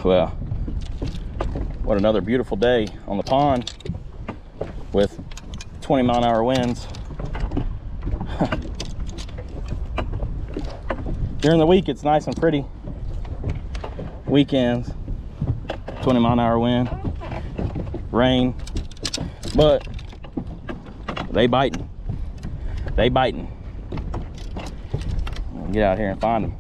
Well, what another beautiful day on the pond with 20-mile-an-hour winds. During the week, it's nice and pretty. Weekends, 20-mile-an-hour wind, rain, but they biting. They biting. Get out here and find them.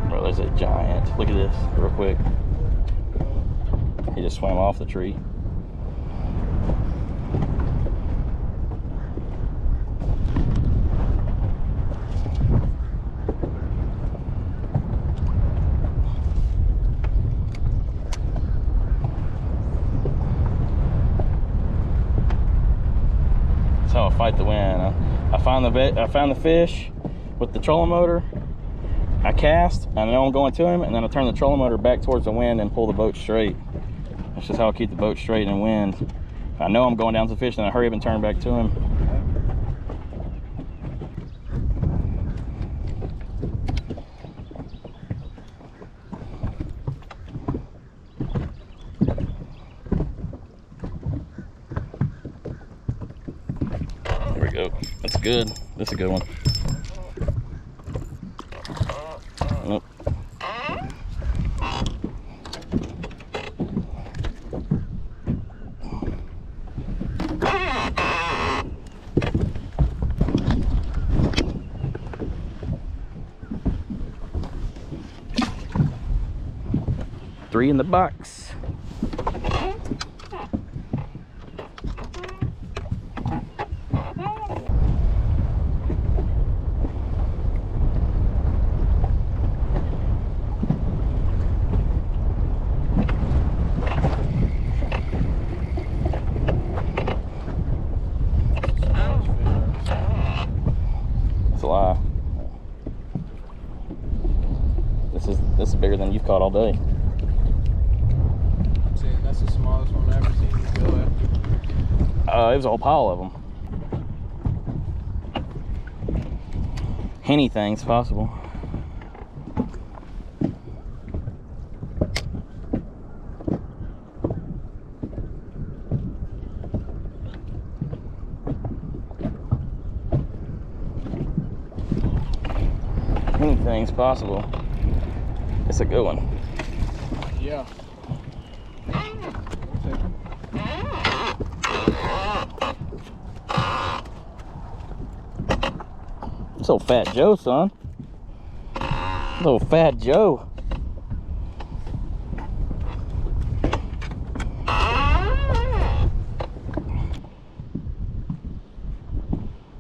Bro, there's a giant. Look at this real quick. He just swam off the tree. That's how I fight the wind. I found the fish with the trolling motor. I cast, and I know I'm going to him, and then I turn the trolling motor back towards the wind and pull the boat straight. That's just how I keep the boat straight in wind. If I know I'm going down to the fish, then I hurry up and turn back to him. There we go. That's good. That's a good one. Nope. 3 in the box. This is bigger than you've caught all day. See, That's the smallest one I've ever seen you go after. It was a whole pile of them. Anything's possible. Anything's possible. It's a good one. Yeah. It's old Fat Joe, son. It's old Fat Joe.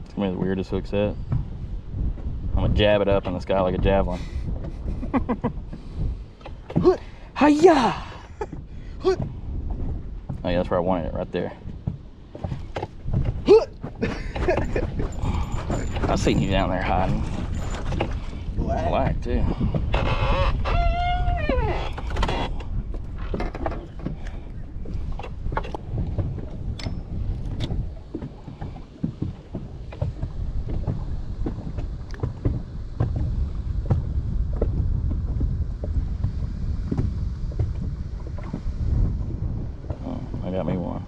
It's gonna be the weirdest hook set. I'm gonna jab it up in the sky like a javelin. Hiya! Oh yeah, that's where I wanted it, right there. I seen you down there hiding. Black too. I got me one.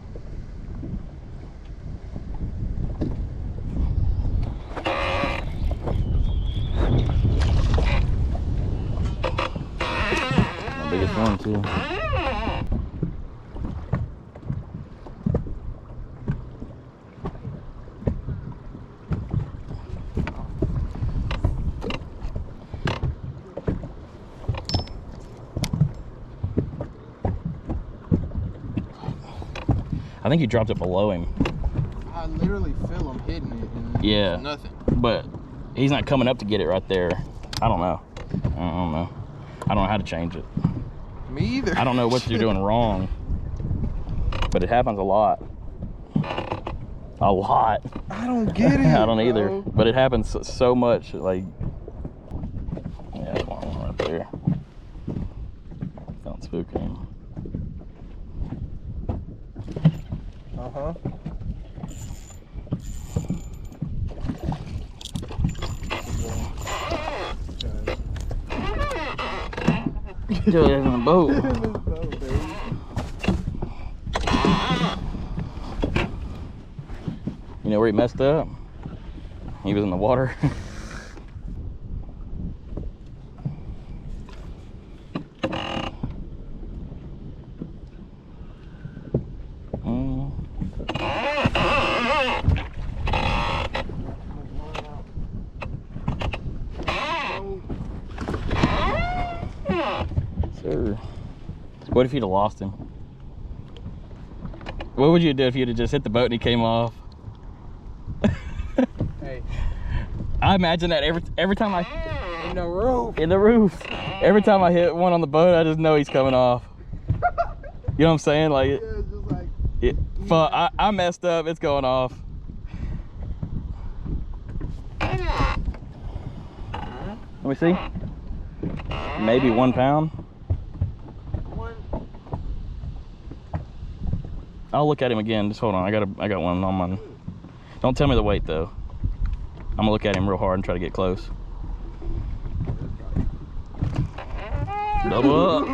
My biggest one too. I think he dropped it below him. I literally feel him hitting it and Yeah. nothing. But he's not coming up to get it right there. I don't know. I don't know. I don't know how to change it. Me either. I don't know what you're doing wrong. But it happens a lot. A lot. I don't get it. I don't either. bro. But it happens so much. Like, yeah, that's one right there. Don't spook him. Uh-huh. Do it in a boat. You know where he messed up? He was in the water. Sir. What if you'd have lost him? What would you do if you'd have just hit the boat and he came off? Hey. I imagine that every time I In the roof. in the roof. Every time I hit one on the boat, I just know he's coming off. You know what I'm saying? Like, Yeah, just like. fuck, I messed up. It's going off. Let me see. Maybe 1 pound. I'll look at him again. Just hold on. I got one on mine. Don't tell me the weight though. I'm gonna look at him real hard and try to get close. Double up.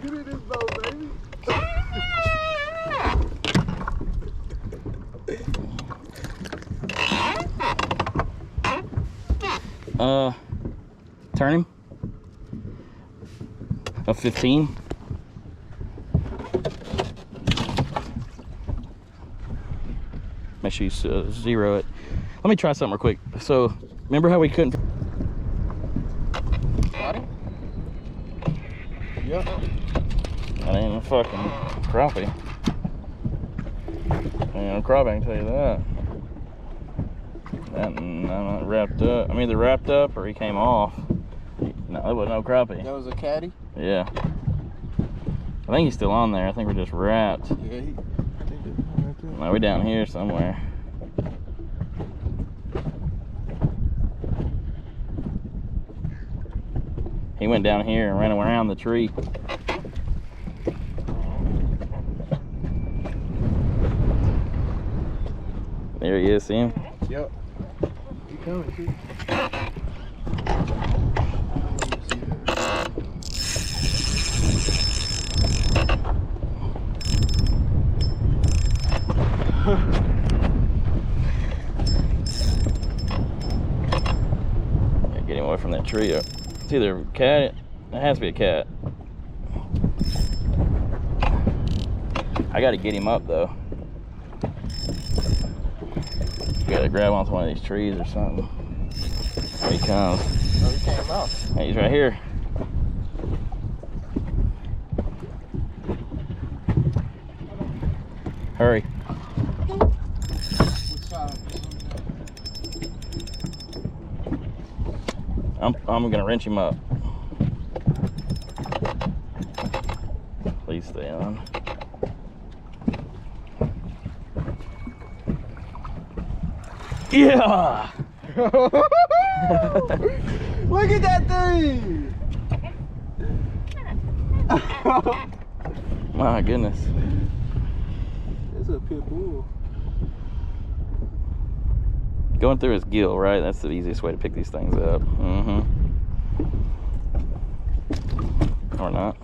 Get in this boat, baby. Turn him. A 15. Make sure you zero it. Let me try something real quick. So, remember how we couldn't? Got him? Yep. That ain't a fucking crappie. Ain't a crappie, I can tell you that. That I'm not wrapped up. I'm either wrapped up or he came off. No, that was no crappie. That was a caddy? Yeah. I think he's still on there. I think we're just wrapped. Yeah, I think it's right there. No, we're down here somewhere. He went down here and ran around the tree. There he is, see him? Yep. He coming too. Get him away from that tree. It's either a cat. It has to be a cat. I gotta get him up though. Gotta grab onto one of these trees or something. Here he comes. Oh, he came out. Hey, he's right here. Hurry. What side? I'm gonna wrench him up. Please stay on. Yeah! Look at that thing! My goodness. It's a pit bull. Going through his gill, right? That's the easiest way to pick these things up. Mm-hmm. Or not.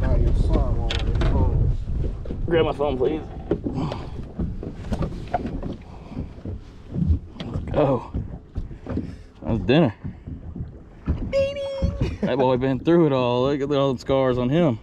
Now your son won't let it go. Grab my phone, please. Let's go. That's dinner. Baby! That boy been through it all. Look at all the scars on him.